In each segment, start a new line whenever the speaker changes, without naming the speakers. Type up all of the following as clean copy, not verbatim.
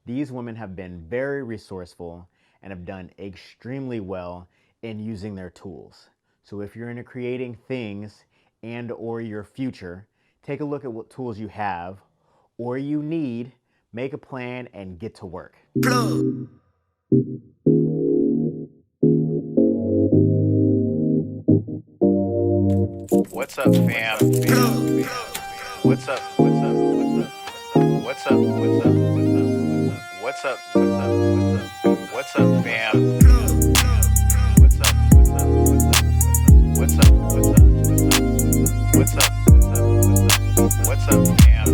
These women have been very resourceful and have done extremely well in using their tools. So if you're into creating things and or your future, take a look at what tools you have or you need, make a plan and get to work.
What's up, fam? What's up? What's up? What's up? What's up? What's up? What's up, fam? What's up? What's up? What's up? What's up, fam?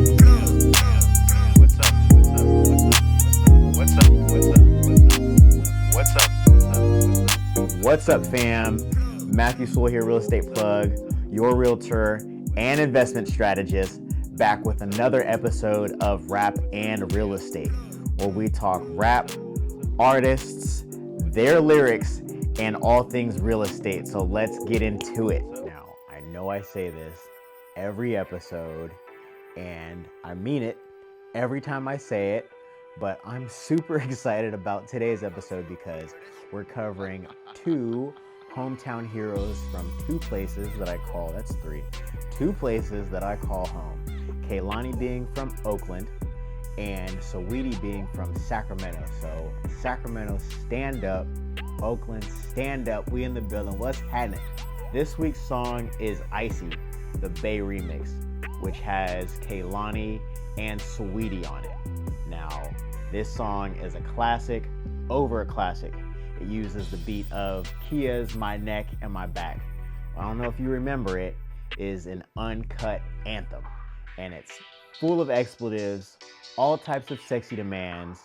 What's up? What's up?
What's up, fam? Matthew Sewell here, Real Estate Plug, your realtor and investment strategist, back with another episode of Rap and Real Estate, where we talk rap, artists, their lyrics, and all things real estate. So let's get into it. Now, I know I say this every episode, and I mean it every time I say it, but I'm super excited about today's episode because we're covering two hometown heroes from two places that I call, two places that I call home. Kehlani being from Oakland and Saweetie being from Sacramento. So Sacramento, stand up. Oakland, stand up. We in the building. What's happening? This week's song is ICY, the Bay remix, which has Kehlani and Saweetie on it. Now, this song is a classic over a classic. It uses the beat of Kia's My Neck and My Back. I don't know if you remember it, is an uncut anthem. And it's full of expletives, all types of sexy demands,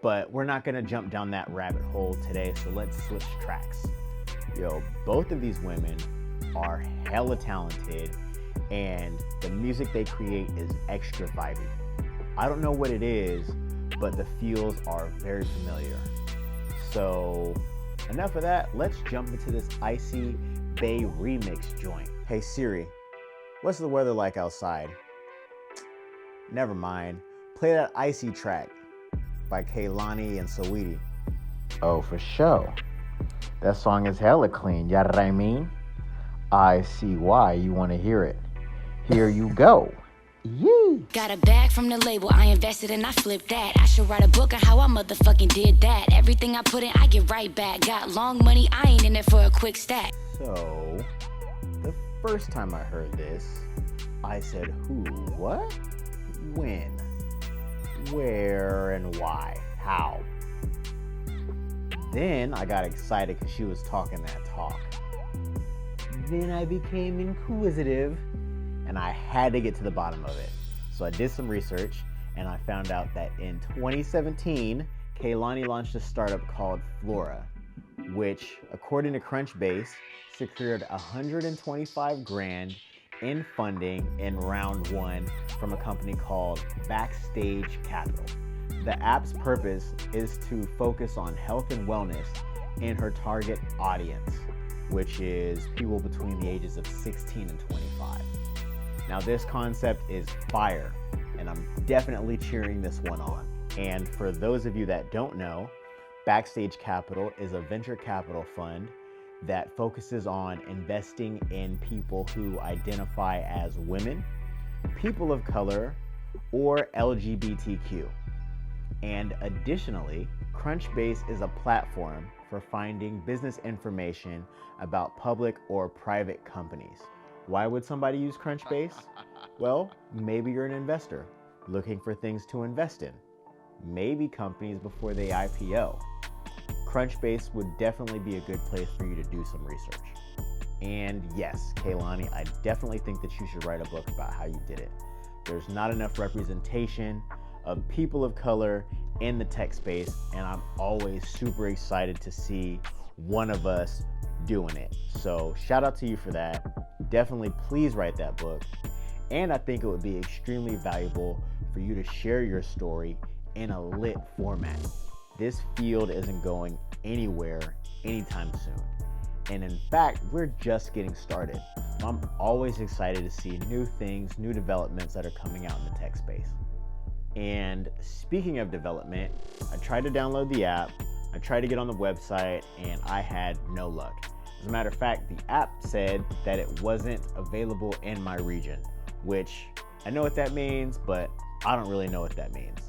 but we're not gonna jump down that rabbit hole today, so let's switch tracks. Yo, both of these women are hella talented, and the music they create is extra vibey. I don't know what it is, but the feels are very familiar. So enough of that, let's jump into this ICY Bay remix joint. Hey Siri, what's the weather like outside? Never mind, play that ICY track by Kehlani and Saweetie. Oh, for sure. That song is hella clean, you know what I mean? ICY, you wanna hear it? Here you go. Yee.
Got a bag from the label, I invested and I flipped that. I should write a book on how I motherfucking did that. Everything I put in, I get right back. Got long money, I ain't in it for a quick stack.
So, the first time I heard this, I said, who, what, when, where, and why, how? Then I got excited because she was talking that talk. Then I became inquisitive, and I had to get to the bottom of it. So I did some research, and I found out that in 2017, Kehlani launched a startup called Flora, which, according to Crunchbase, secured $125,000 in funding in round one from a company called Backstage Capital. The app's purpose is to focus on health and wellness in her target audience, which is people between the ages of 16 and 25. Now this concept is fire, and I'm definitely cheering this one on. And for those of you that don't know, Backstage Capital is a venture capital fund that focuses on investing in people who identify as women, people of color, or LGBTQ. And additionally, Crunchbase is a platform for finding business information about public or private companies. Why would somebody use Crunchbase? Well, maybe you're an investor looking for things to invest in. Maybe companies before they IPO. Crunchbase would definitely be a good place for you to do some research. And yes, Kehlani, I definitely think that you should write a book about how you did it. There's not enough representation of people of color in the tech space, and I'm always super excited to see one of us doing it. So shout out to you for that. Definitely please write that book. And I think it would be extremely valuable for you to share your story in a lit format. This field isn't going anywhere anytime soon. And in fact, we're just getting started. I'm always excited to see new things, new developments that are coming out in the tech space. And speaking of development, I tried to download the app, I tried to get on the website, and I had no luck. As a matter of fact, the app said that it wasn't available in my region, which I know what that means, but I don't really know what that means.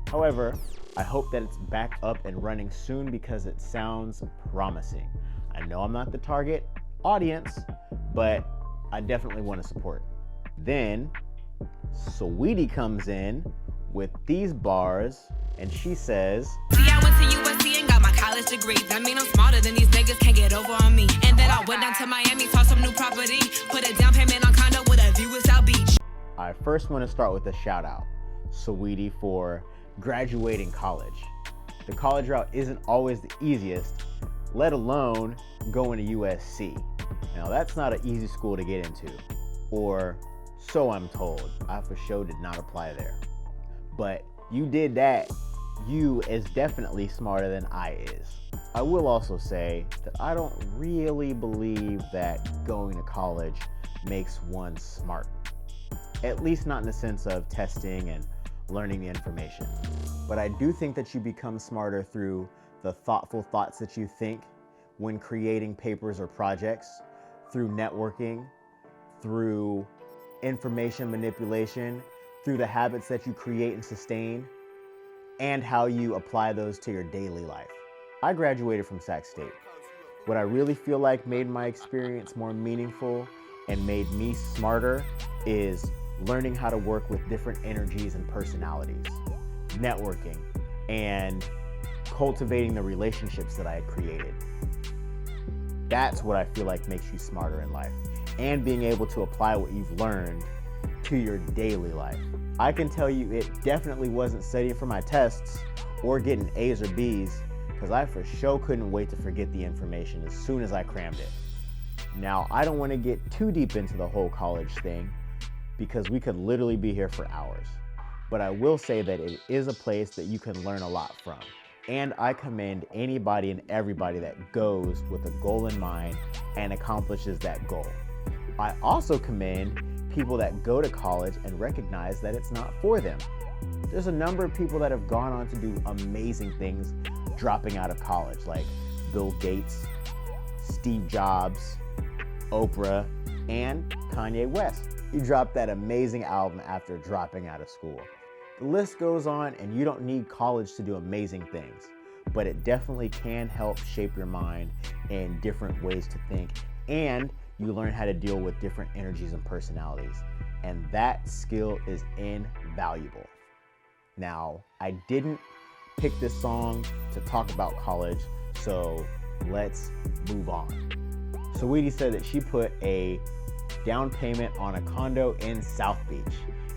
However, I hope that it's back up and running soon because it sounds promising. I know I'm not the target audience, but I definitely want to support. Then Saweetie comes in with these bars and she says,
See, I went to USC and got my college degree. That mean I'm smarter than these niggas, can't get over on me. And then I went down to Miami, saw some new property, put a down payment on condo with a view of South Beach.
I first want to start with a shout out, Saweetie, for graduating college. The college route isn't always the easiest, let alone going to USC. Now that's not an easy school to get into, or so I'm told. I for sure did not apply there. But you did that. You is definitely smarter than I is. I will also say that I don't really believe that going to college makes one smart. At least not in the sense of testing and learning the information. But I do think that you become smarter through the thoughtful thoughts that you think when creating papers or projects, through networking, through information manipulation, through the habits that you create and sustain, and how you apply those to your daily life. I graduated from Sac State. What I really feel like made my experience more meaningful and made me smarter is learning how to work with different energies and personalities, networking, and cultivating the relationships that I had created. That's what I feel like makes you smarter in life, and being able to apply what you've learned to your daily life. I can tell you it definitely wasn't studying for my tests or getting A's or B's, because I for sure couldn't wait to forget the information as soon as I crammed it. Now, I don't want to get too deep into the whole college thing because we could literally be here for hours. But I will say that it is a place that you can learn a lot from. And I commend anybody and everybody that goes with a goal in mind and accomplishes that goal. I also commend people that go to college and recognize that it's not for them. There's a number of people that have gone on to do amazing things dropping out of college, like Bill Gates, Steve Jobs, Oprah, and Kanye West. He dropped that amazing album after dropping out of school. The list goes on, and you don't need college to do amazing things, but it definitely can help shape your mind in different ways to think, and you learn how to deal with different energies and personalities, and that skill is invaluable. Now, I didn't pick this song to talk about college, so let's move on. Saweetie said that she put a down payment on a condo in South Beach.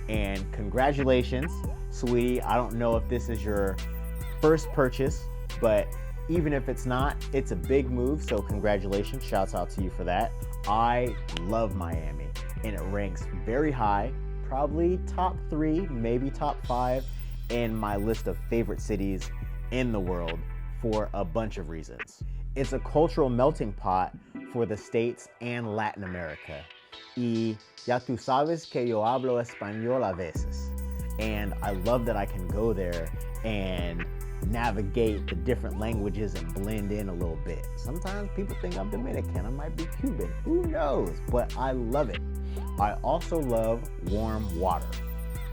And congratulations, Saweetie. I don't know if this is your first purchase, but even if it's not, it's a big move, so congratulations. Shouts out to you for that. I love Miami, and it ranks very high, probably top 3, maybe top 5 in my list of favorite cities in the world for a bunch of reasons. It's a cultural melting pot for the States and Latin America. Y ya tú sabes que yo hablo español a veces. And I love that I can go there and navigate the different languages and blend in a little bit. Sometimes people think I'm Dominican, I might be Cuban, who knows? But I love it. I also love warm water.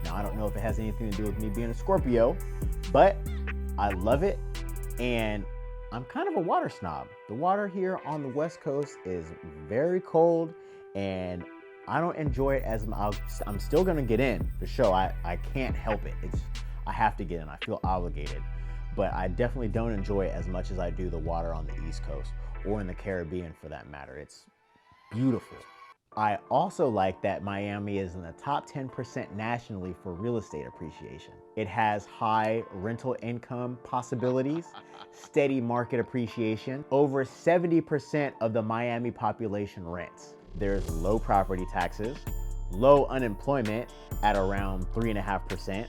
Now, I don't know if it has anything to do with me being a Scorpio, but I love it, and I'm kind of a water snob. The water here on the West Coast is very cold, and I don't enjoy it as much. I'm still gonna get in for sure. I can't help it. I have to get in. I feel obligated. But I definitely don't enjoy it as much as I do the water on the East Coast or in the Caribbean for that matter. It's beautiful. I also like that Miami is in the top 10% nationally for real estate appreciation. It has high rental income possibilities, steady market appreciation. Over 70% of the Miami population rents. There's low property taxes, low unemployment at around 3.5%,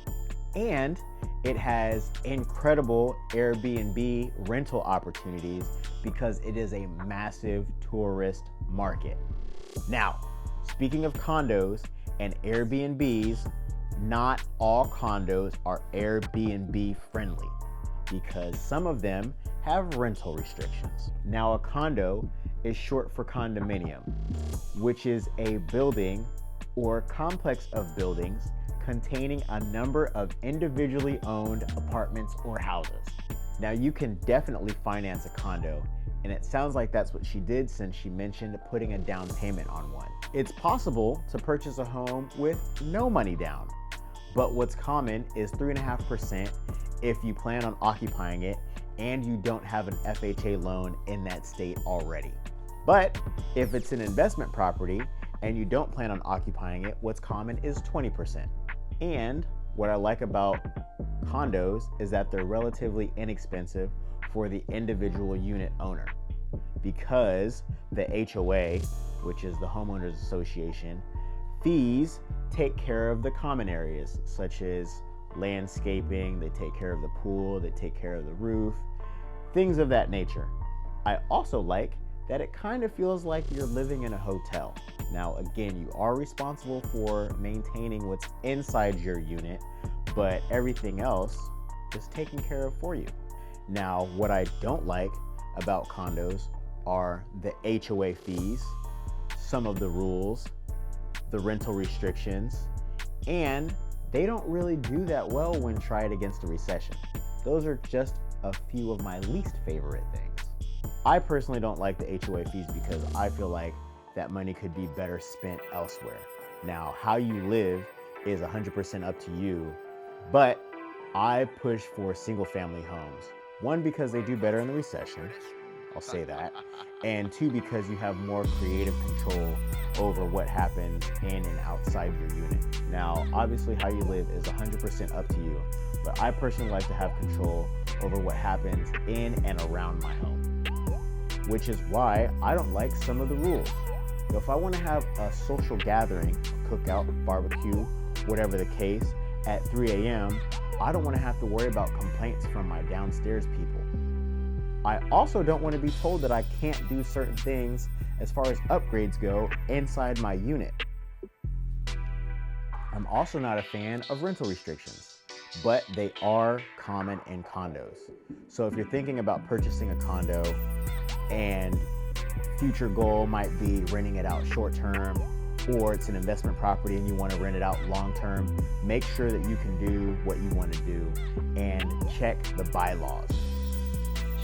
and it has incredible Airbnb rental opportunities because it is a massive tourist market. Now, speaking of condos and Airbnbs, not all condos are Airbnb friendly because some of them have rental restrictions. Now, a condo is short for condominium, which is a building or complex of buildings containing a number of individually owned apartments or houses. Now, you can definitely finance a condo, and it sounds like that's what she did since she mentioned putting a down payment on one. It's possible to purchase a home with no money down, but what's common is 3.5% if you plan on occupying it and you don't have an FHA loan in that state already. But if it's an investment property and you don't plan on occupying it, what's common is 20%. And what I like about condos is that they're relatively inexpensive for the individual unit owner because the HOA, which is the Homeowners Association, fees take care of the common areas such as landscaping, they take care of the pool, they take care of the roof, things of that nature. I also like that it kind of feels like you're living in a hotel. Now, again, you are responsible for maintaining what's inside your unit, but everything else is taken care of for you. Now, what I don't like about condos are the HOA fees, some of the rules, the rental restrictions, and they don't really do that well when tried against a recession. Those are just a few of my least favorite things. I personally don't like the HOA fees because I feel like that money could be better spent elsewhere. Now, how you live is 100% up to you, but I push for single family homes. One, because they do better in the recession, I'll say that, and two, because you have more creative control over what happens in and outside your unit. Now, obviously how you live is 100% up to you, but I personally like to have control over what happens in and around my home, which is why I don't like some of the rules. If I want to have a social gathering, cookout, barbecue, whatever the case, at 3 a.m., I don't want to have to worry about complaints from my downstairs people. I also don't want to be told that I can't do certain things as far as upgrades go inside my unit. I'm also not a fan of rental restrictions, but they are common in condos. So if you're thinking about purchasing a condo and future goal might be renting it out short term, or it's an investment property and you want to rent it out long term, make sure that you can do what you want to do and check the bylaws.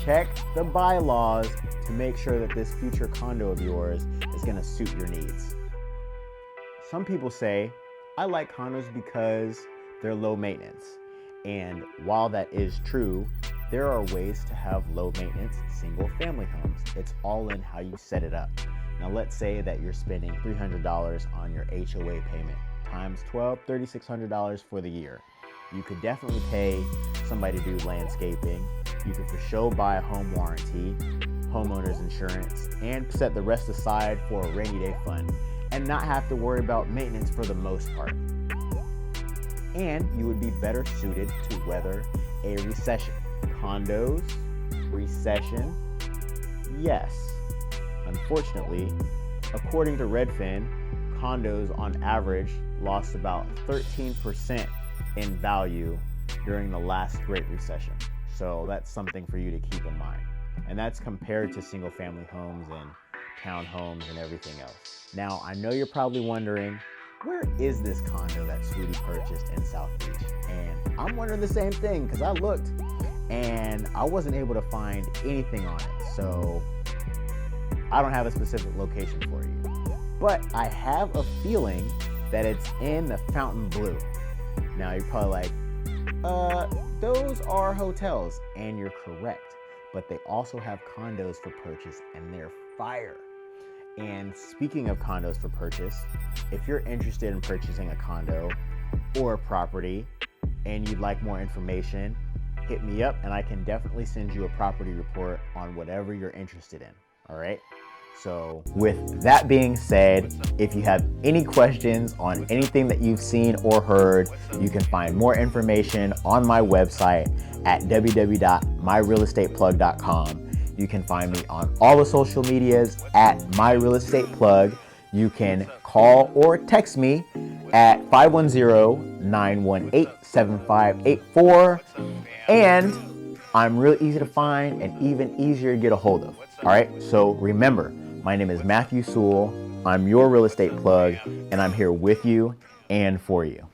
Check the bylaws to make sure that this future condo of yours is going to suit your needs. Some people say, I like condos because they're low maintenance. And while that is true, there are ways to have low maintenance single family homes. It's all in how you set it up. Now let's say that you're spending $300 on your HOA payment times 12, $3,600 for the year. You could definitely pay somebody to do landscaping. You could for sure buy a home warranty, homeowner's insurance, and set the rest aside for a rainy day fund and not have to worry about maintenance for the most part. And you would be better suited to weather a recession. Condos, recession, yes. Unfortunately, according to Redfin, condos on average lost about 13% in value during the last Great Recession. So that's something for you to keep in mind. And that's compared to single family homes and townhomes and everything else. Now, I know you're probably wondering, where is this condo that Saweetie purchased in South Beach? And I'm wondering the same thing because I looked and I wasn't able to find anything on it. So I don't have a specific location for you. But I have a feeling that it's in the Fontainebleau. Now you're probably like, those are hotels, and you're correct. But they also have condos for purchase and they're fire. And speaking of condos for purchase, if you're interested in purchasing a condo or a property and you'd like more information, hit me up and I can definitely send you a property report on whatever you're interested in. All right. So with that being said, if you have any questions on anything that you've seen or heard, you can find more information on my website at www.myrealestateplug.com. You can find me on all the social medias at myrealestateplug. You can call or text me at 510-918-7584. And I'm real easy to find and even easier to get a hold of. All right, so remember, my name is Matthew Sewell. I'm your real estate plug, and I'm here with you and for you.